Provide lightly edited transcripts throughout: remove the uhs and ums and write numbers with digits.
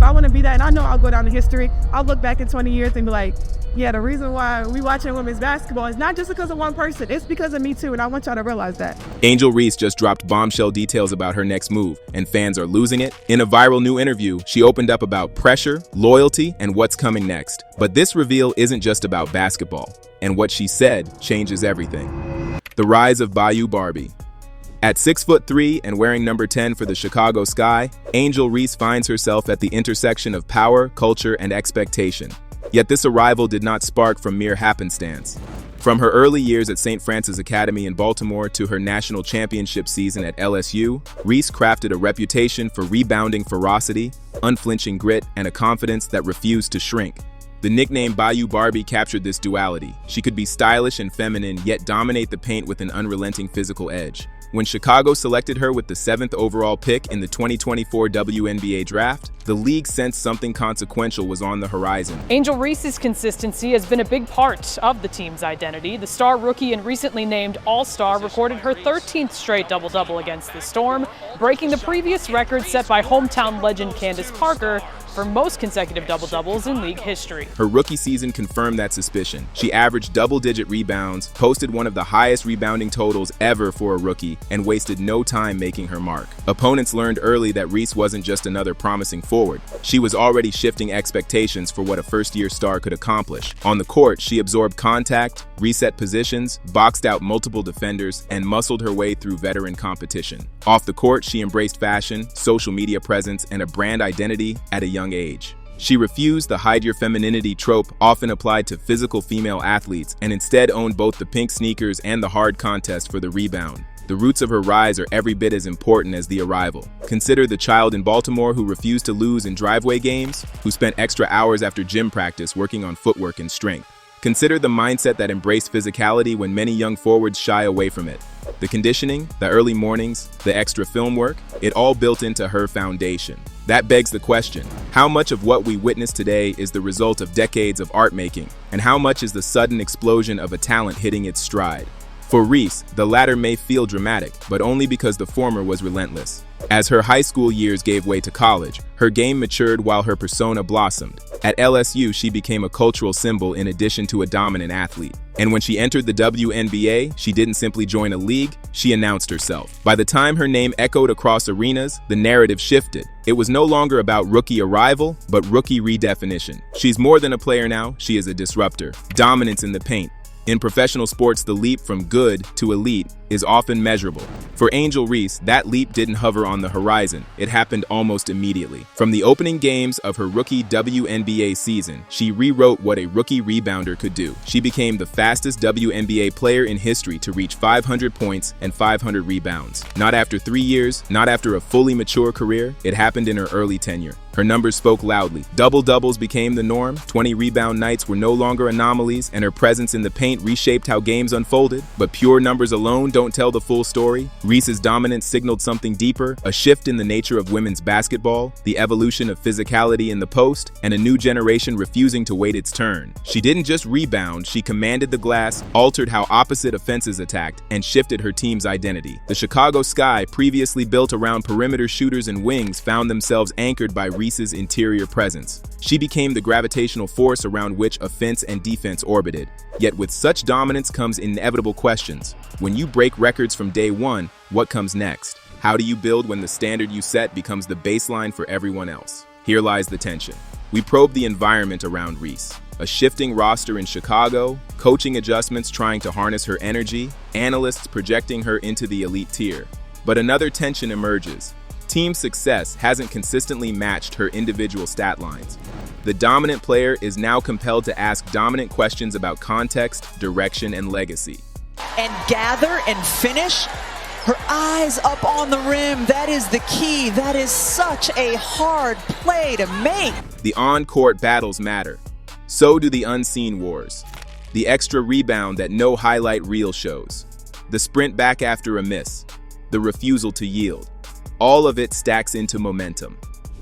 I want to be that, and I know I'll go down in history. I'll look back in 20 years and be like, yeah, the reason why we watching women's basketball is not just because of one person. It's because of me too, and I want y'all to realize that. Angel Reese just dropped bombshell details about her next move, and fans are losing it. In a viral new interview, she opened up about pressure, loyalty, and what's coming next. But this reveal isn't just about basketball, and what she said changes everything. The rise of Bayou Barbie. At 6'3" and wearing number 10 for the Chicago Sky, Angel Reese finds herself at the intersection of power, culture, and expectation. Yet this arrival did not spark from mere happenstance. From her early years at St. Francis Academy in Baltimore to her national championship season at LSU, Reese crafted a reputation for rebounding ferocity, unflinching grit, and a confidence that refused to shrink. The nickname Bayou Barbie captured this duality. She could be stylish and feminine, yet dominate the paint with an unrelenting physical edge. When Chicago selected her with the 7th overall pick in the 2024 WNBA draft, the league sensed something consequential was on the horizon. Angel Reese's consistency has been a big part of the team's identity. The star rookie and recently named All-Star recorded her 13th straight double-double against the Storm, breaking the previous record set by hometown legend Candace Parker for most consecutive double-doubles in league history. Her rookie season confirmed that suspicion. She averaged double-digit rebounds, posted one of the highest rebounding totals ever for a rookie, and wasted no time making her mark. Opponents learned early that Reese wasn't just another promising forward. She was already shifting expectations for what a first-year star could accomplish. On the court, she absorbed contact, reset positions, boxed out multiple defenders, and muscled her way through veteran competition. Off the court, she embraced fashion, social media presence, and a brand identity at a young age. She refused the hide your femininity trope often applied to physical female athletes and instead owned both the pink sneakers and the hard contest for the rebound. The roots of her rise are every bit as important as the arrival. Consider the child in Baltimore who refused to lose in driveway games, who spent extra hours after gym practice working on footwork and strength. Consider the mindset that embraced physicality when many young forwards shy away from it. The conditioning, the early mornings, the extra film work, it all built into her foundation. That begs the question, how much of what we witness today is the result of decades of art making, and how much is the sudden explosion of a talent hitting its stride? For Reese, the latter may feel dramatic, but only because the former was relentless. As her high school years gave way to college, her game matured while her persona blossomed. At LSU, she became a cultural symbol in addition to a dominant athlete. And when she entered the WNBA, she didn't simply join a league, she announced herself. By the time her name echoed across arenas, the narrative shifted. It was no longer about rookie arrival, but rookie redefinition. She's more than a player now, she is a disruptor. Dominance in the paint. In professional sports, the leap from good to elite is often measurable. For Angel Reese, that leap didn't hover on the horizon. It happened almost immediately. From the opening games of her rookie WNBA season, she rewrote what a rookie rebounder could do. She became the fastest WNBA player in history to reach 500 points and 500 rebounds. Not after 3 years, not after a fully mature career, it happened in her early tenure. Her numbers spoke loudly. Double-doubles became the norm, 20 rebound nights were no longer anomalies, and her presence in the paint reshaped how games unfolded. But pure numbers alone don't tell the full story. Reese's dominance signaled something deeper, a shift in the nature of women's basketball, the evolution of physicality in the post, and a new generation refusing to wait its turn. She didn't just rebound, she commanded the glass, altered how opposite offenses attacked, and shifted her team's identity. The Chicago Sky, previously built around perimeter shooters and wings, found themselves anchored by Reese's interior presence. She became the gravitational force around which offense and defense orbited. Yet with such dominance comes inevitable questions. When you break records from day one, what comes next? How do you build when the standard you set becomes the baseline for everyone else? Here lies the tension. We probe the environment around Reese. A shifting roster in Chicago, coaching adjustments trying to harness her energy, analysts projecting her into the elite tier. But another tension emerges. Team success hasn't consistently matched her individual stat lines. The dominant player is now compelled to ask dominant questions about context, direction, and legacy. And gather and finish. Her eyes up on the rim. That is the key. That is such a hard play to make. The on-court battles matter. So do the unseen wars. The extra rebound that no highlight reel shows. The sprint back after a miss. The refusal to yield. All of it stacks into momentum.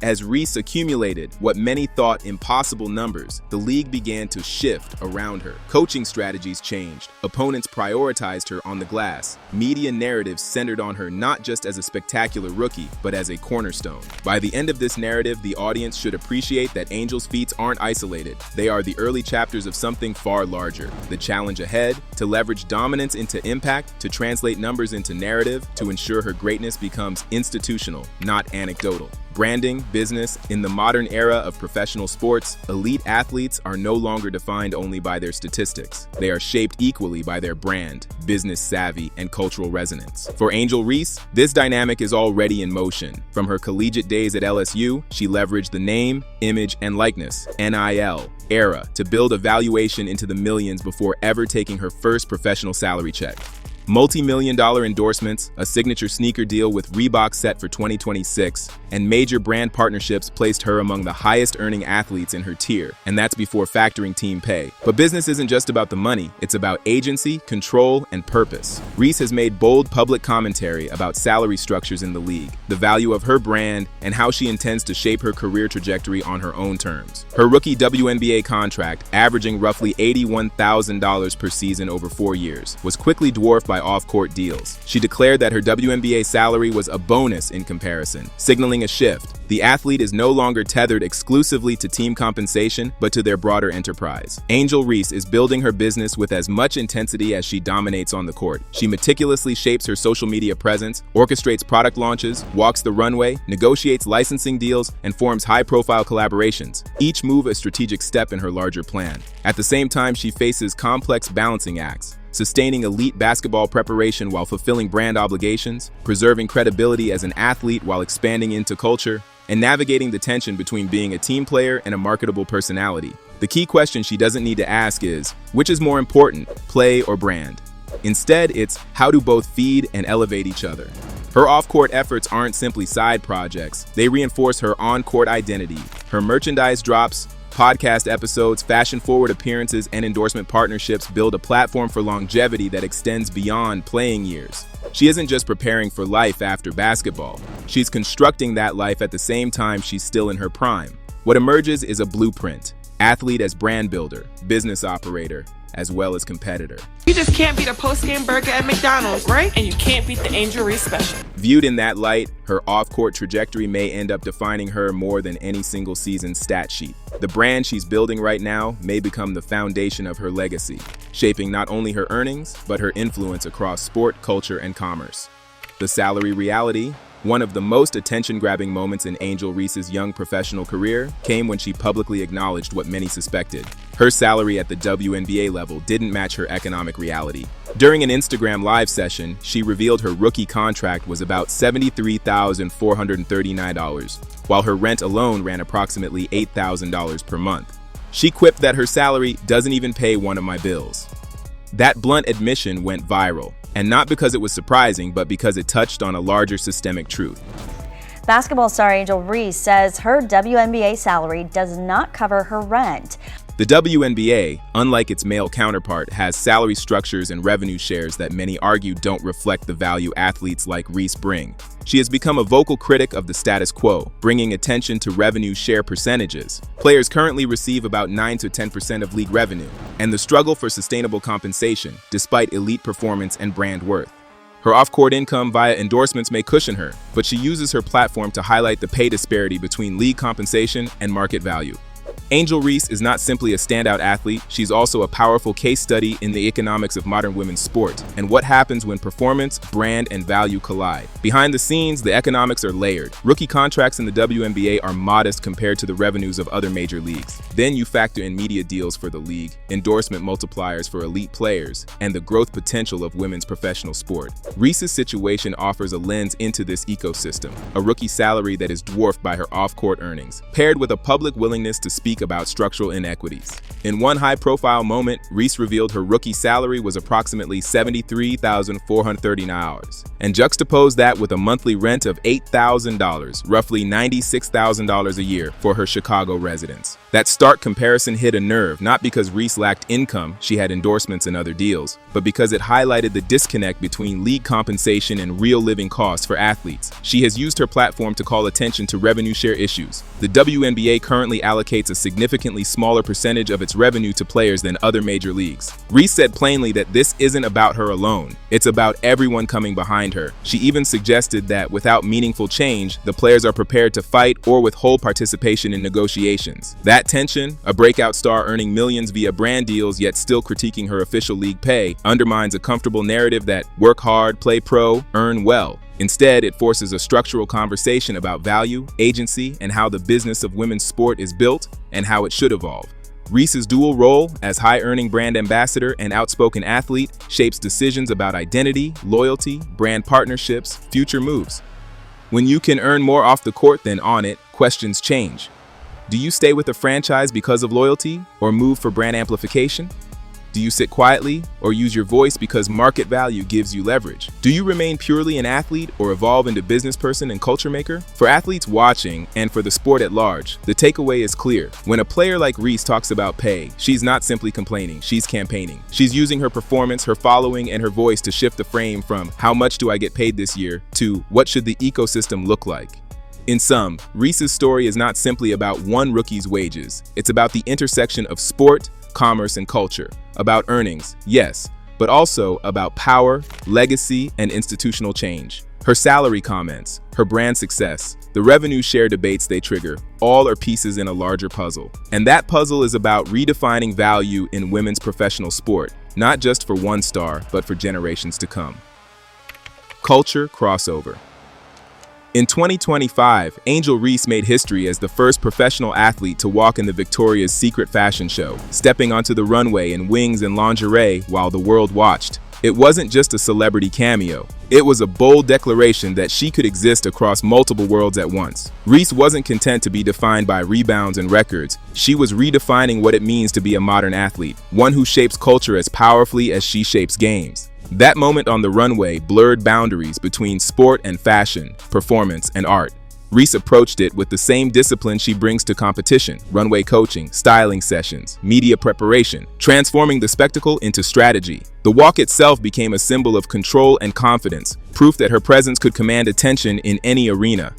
As Reese accumulated what many thought impossible numbers, the league began to shift around her. Coaching strategies changed. Opponents prioritized her on the glass. Media narratives centered on her not just as a spectacular rookie, but as a cornerstone. By the end of this narrative, the audience should appreciate that Angel's feats aren't isolated. They are the early chapters of something far larger. The challenge ahead, to leverage dominance into impact, to translate numbers into narrative, to ensure her greatness becomes institutional, not anecdotal. Branding, business, in the modern era of professional sports, elite athletes are no longer defined only by their statistics. They are shaped equally by their brand, business savvy, and cultural resonance. For Angel Reese, this dynamic is already in motion. From her collegiate days at LSU, she leveraged the name, image, and likeness, NIL, era, to build a valuation into the millions before ever taking her first professional salary check. Multi-million-dollar endorsements, a signature sneaker deal with Reebok set for 2026, and major brand partnerships placed her among the highest-earning athletes in her tier, and that's before factoring team pay. But business isn't just about the money, it's about agency, control, and purpose. Reese has made bold public commentary about salary structures in the league, the value of her brand, and how she intends to shape her career trajectory on her own terms. Her rookie WNBA contract, averaging roughly $81,000 per season over 4 years, was quickly dwarfed by off-court deals. She declared that her WNBA salary was a bonus in comparison, signaling a shift. The athlete is no longer tethered exclusively to team compensation, but to their broader enterprise. Angel Reese is building her business with as much intensity as she dominates on the court. She meticulously shapes her social media presence, orchestrates product launches, walks the runway, negotiates licensing deals, and forms high-profile collaborations, each move a strategic step in her larger plan. At the same time, she faces complex balancing acts, sustaining elite basketball preparation while fulfilling brand obligations, preserving credibility as an athlete while expanding into culture, and navigating the tension between being a team player and a marketable personality. The key question she doesn't need to ask is, which is more important, play or brand? Instead, it's how do both feed and elevate each other? Her off-court efforts aren't simply side projects. They reinforce her on-court identity. Her merchandise drops, podcast episodes, fashion-forward appearances, and endorsement partnerships build a platform for longevity that extends beyond playing years. She isn't just preparing for life after basketball. She's constructing that life at the same time she's still in her prime. What emerges is a blueprint: athlete as brand builder, business operator, as well as competitor. You just can't beat a post-game burger at McDonald's, right? And you can't beat the Angel Reese special. Viewed in that light, her off-court trajectory may end up defining her more than any single season stat sheet. The brand she's building right now may become the foundation of her legacy, shaping not only her earnings, but her influence across sport, culture, and commerce. The salary reality: one of the most attention-grabbing moments in Angel Reese's young professional career came when she publicly acknowledged what many suspected. Her salary at the WNBA level didn't match her economic reality. During an Instagram live session, she revealed her rookie contract was about $73,439, while her rent alone ran approximately $8,000 per month. She quipped that her salary doesn't even pay one of my bills. That blunt admission went viral, and not because it was surprising, but because it touched on a larger systemic truth. Basketball star Angel Reese says her WNBA salary does not cover her rent. The WNBA, unlike its male counterpart, has salary structures and revenue shares that many argue don't reflect the value athletes like Reese bring. She has become a vocal critic of the status quo, bringing attention to revenue share percentages. Players currently receive about 9 to 10% of league revenue, and the struggle for sustainable compensation, despite elite performance and brand worth. Her off-court income via endorsements may cushion her, but she uses her platform to highlight the pay disparity between league compensation and market value. Angel Reese is not simply a standout athlete, she's also a powerful case study in the economics of modern women's sport and what happens when performance, brand, and value collide. Behind the scenes, the economics are layered. Rookie contracts in the WNBA are modest compared to the revenues of other major leagues. Then you factor in media deals for the league, endorsement multipliers for elite players, and the growth potential of women's professional sport. Reese's situation offers a lens into this ecosystem, a rookie salary that is dwarfed by her off-court earnings, paired with a public willingness to speak speak about structural inequities. In one high-profile moment, Reese revealed her rookie salary was approximately $73,439, and juxtaposed that with a monthly rent of $8,000, roughly $96,000 a year for her Chicago residence. That stark comparison hit a nerve, not because Reese lacked income, she had endorsements and other deals, but because it highlighted the disconnect between league compensation and real living costs for athletes. She has used her platform to call attention to revenue share issues. The WNBA currently allocates a significantly smaller percentage of its revenue to players than other major leagues. Reese said plainly that this isn't about her alone. It's about everyone coming behind her. She even suggested that without meaningful change, the players are prepared to fight or withhold participation in negotiations. That tension, a breakout star earning millions via brand deals yet still critiquing her official league pay, undermines a comfortable narrative that work hard, play pro, earn well. Instead, it forces a structural conversation about value, agency, and how the business of women's sport is built and how it should evolve. Reese's dual role as high-earning brand ambassador and outspoken athlete shapes decisions about identity, loyalty, brand partnerships, future moves. When you can earn more off the court than on it, questions change. Do you stay with a franchise because of loyalty or move for brand amplification? Do you sit quietly or use your voice because market value gives you leverage? Do you remain purely an athlete or evolve into business person and culture maker? For athletes watching and for the sport at large, the takeaway is clear. When a player like Reese talks about pay, she's not simply complaining, she's campaigning. She's using her performance, her following, and her voice to shift the frame from "how much do I get paid this year" to "what should the ecosystem look like?" In sum, Reese's story is not simply about one rookie's wages. It's about the intersection of sport, commerce, and culture. About earnings, yes, but also about power, legacy, and institutional change. Her salary comments, her brand success, the revenue share debates they trigger, all are pieces in a larger puzzle. And that puzzle is about redefining value in women's professional sport, not just for one star, but for generations to come. Culture crossover. In 2025, Angel Reese made history as the first professional athlete to walk in the Victoria's Secret fashion show, stepping onto the runway in wings and lingerie while the world watched. It wasn't just a celebrity cameo. It was a bold declaration that she could exist across multiple worlds at once. Reese wasn't content to be defined by rebounds and records. She was redefining what it means to be a modern athlete, one who shapes culture as powerfully as she shapes games. That moment on the runway blurred boundaries between sport and fashion, performance and art. Reese approached it with the same discipline she brings to competition: runway coaching, styling sessions, media preparation, transforming the spectacle into strategy. The walk itself became a symbol of control and confidence, proof that her presence could command attention in any arena.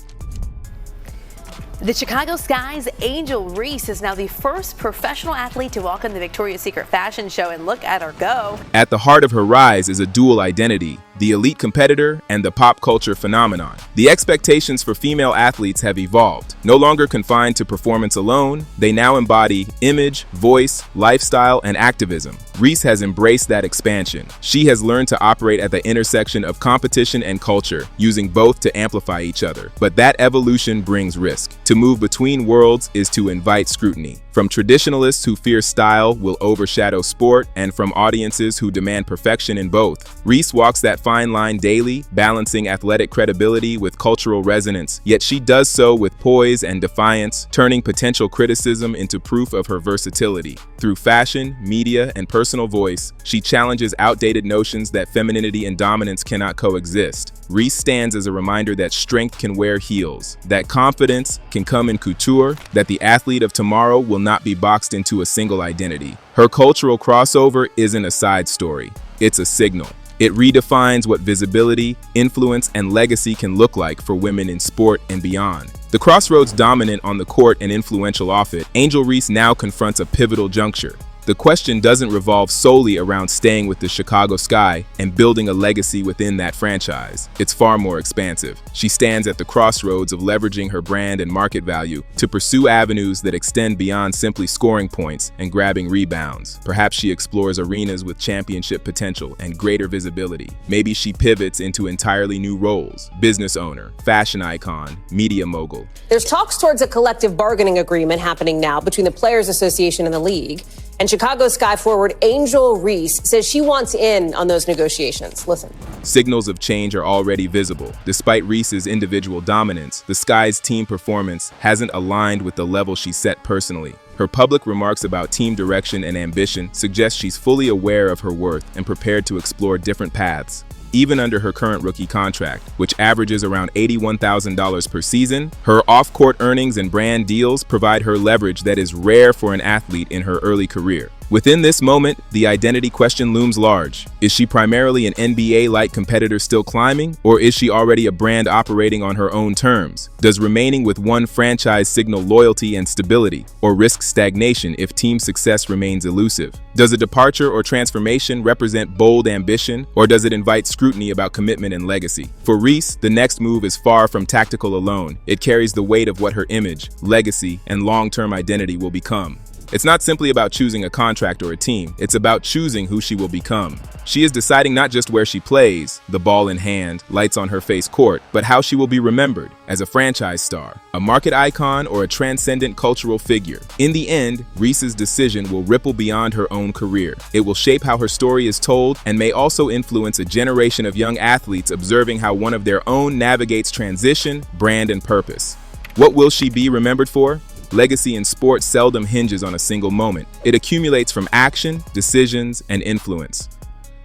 The Chicago Sky's Angel Reese is now the first professional athlete to walk in the Victoria's Secret fashion show, and look at her go. At the heart of her rise is a dual identity: the elite competitor and the pop culture phenomenon. The expectations for female athletes have evolved. No longer confined to performance alone, they now embody image, voice, lifestyle, and activism. Reese has embraced that expansion. She has learned to operate at the intersection of competition and culture, using both to amplify each other. But that evolution brings risk. To move between worlds is to invite scrutiny. From traditionalists who fear style will overshadow sport, and from audiences who demand perfection in both. Reese walks that fine line daily, balancing athletic credibility with cultural resonance, yet she does so with poise and defiance, turning potential criticism into proof of her versatility. Through fashion, media, and personal voice, she challenges outdated notions that femininity and dominance cannot coexist. Reese stands as a reminder that strength can wear heels, that confidence can come in couture, that the athlete of tomorrow will not be boxed into a single identity. Her cultural crossover isn't a side story, it's a signal. It redefines what visibility, influence, and legacy can look like for women in sport and beyond. The crossroads dominant on the court and influential off it, Angel Reese now confronts a pivotal juncture. The question doesn't revolve solely around staying with the Chicago Sky and building a legacy within that franchise. It's far more expansive. She stands at the crossroads of leveraging her brand and market value to pursue avenues that extend beyond simply scoring points and grabbing rebounds. Perhaps she explores arenas with championship potential and greater visibility. Maybe she pivots into entirely new roles: business owner, fashion icon, media mogul. There's talks towards a collective bargaining agreement happening now between the Players Association and the league. And Chicago Sky forward Angel Reese says she wants in on those negotiations. Listen. Signals of change are already visible. Despite Reese's individual dominance, the Sky's team performance hasn't aligned with the level she set personally. Her public remarks about team direction and ambition suggest she's fully aware of her worth and prepared to explore different paths. Even under her current rookie contract, which averages around $81,000 per season, her off-court earnings and brand deals provide her leverage that is rare for an athlete in her early career. Within this moment, the identity question looms large. Is she primarily an NBA-like competitor still climbing, or is she already a brand operating on her own terms? Does remaining with one franchise signal loyalty and stability, or risk stagnation if team success remains elusive? Does a departure or transformation represent bold ambition, or does it invite scrutiny about commitment and legacy? For Reese, the next move is far from tactical alone. It carries the weight of what her image, legacy, and long-term identity will become. It's not simply about choosing a contract or a team, it's about choosing who she will become. She is deciding not just where she plays, the ball in hand, lights on her face court, but how she will be remembered as a franchise star, a market icon, or a transcendent cultural figure. In the end, Reese's decision will ripple beyond her own career. It will shape how her story is told and may also influence a generation of young athletes observing how one of their own navigates transition, brand, and purpose. What will she be remembered for? Legacy in sports seldom hinges on a single moment. It accumulates from action, decisions, and influence.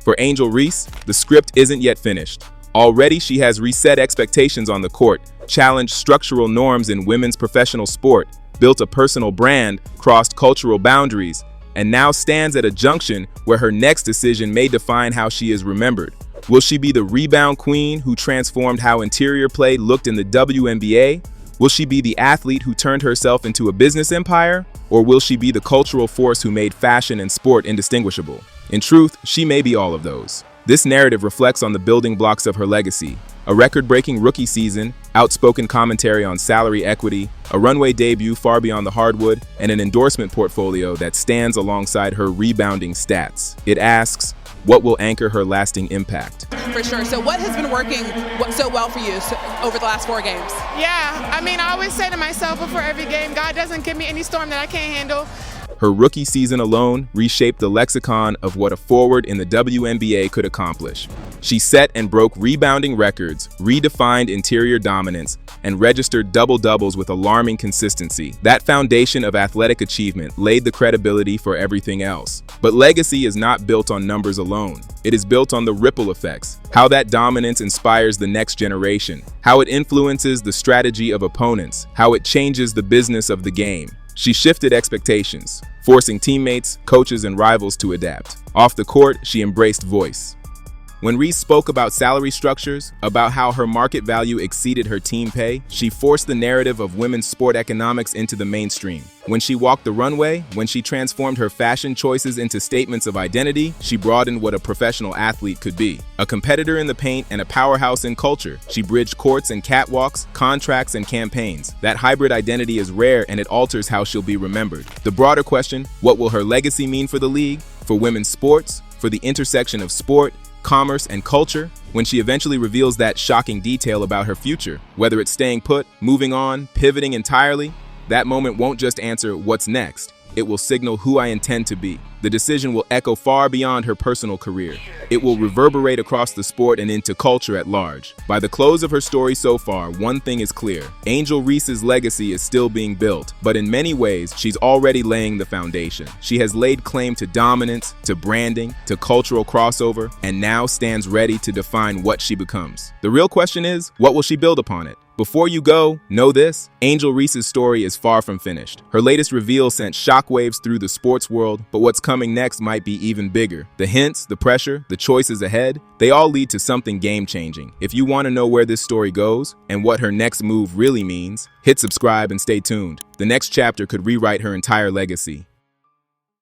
For Angel Reese, the script isn't yet finished. Already, she has reset expectations on the court, challenged structural norms in women's professional sport, built a personal brand, crossed cultural boundaries, and now stands at a junction where her next decision may define how she is remembered. Will she be the rebound queen who transformed how interior play looked in the WNBA? Will she be the athlete who turned herself into a business empire? Or will she be the cultural force who made fashion and sport indistinguishable? In truth, she may be all of those. This narrative reflects on the building blocks of her legacy: a record-breaking rookie season, outspoken commentary on salary equity, a runway debut far beyond the hardwood, and an endorsement portfolio that stands alongside her rebounding stats. It asks, what will anchor her lasting impact? For sure. So what has been working so well for you over the last 4 games? Yeah, I always say to myself before every game, God doesn't give me any storm that I can't handle. Her rookie season alone reshaped the lexicon of what a forward in the WNBA could accomplish. She set and broke rebounding records, redefined interior dominance, and registered double-doubles with alarming consistency. That foundation of athletic achievement laid the credibility for everything else. But legacy is not built on numbers alone. It is built on the ripple effects, how that dominance inspires the next generation, how it influences the strategy of opponents, how it changes the business of the game. She shifted expectations, forcing teammates, coaches, and rivals to adapt. Off the court, she embraced voice. When Reese spoke about salary structures, about how her market value exceeded her team pay, she forced the narrative of women's sport economics into the mainstream. When she walked the runway, when she transformed her fashion choices into statements of identity, she broadened what a professional athlete could be. A competitor in the paint and a powerhouse in culture, she bridged courts and catwalks, contracts and campaigns. That hybrid identity is rare, and it alters how she'll be remembered. The broader question, what will her legacy mean for the league, for women's sports, for the intersection of sport, commerce, and culture? When she eventually reveals that shocking detail about her future, whether it's staying put, moving on, pivoting entirely, that moment won't just answer what's next. It will signal who I intend to be. The decision will echo far beyond her personal career. It will reverberate across the sport and into culture at large. By the close of her story so far, one thing is clear. Angel Reese's legacy is still being built, but in many ways, she's already laying the foundation. She has laid claim to dominance, to branding, to cultural crossover, and now stands ready to define what she becomes. The real question is, what will she build upon it? Before you go, know this: Angel Reese's story is far from finished. Her latest reveal sent shockwaves through the sports world, but what's coming next might be even bigger. The hints, the pressure, the choices ahead, they all lead to something game-changing. If you want to know where this story goes and what her next move really means, hit subscribe and stay tuned. The next chapter could rewrite her entire legacy.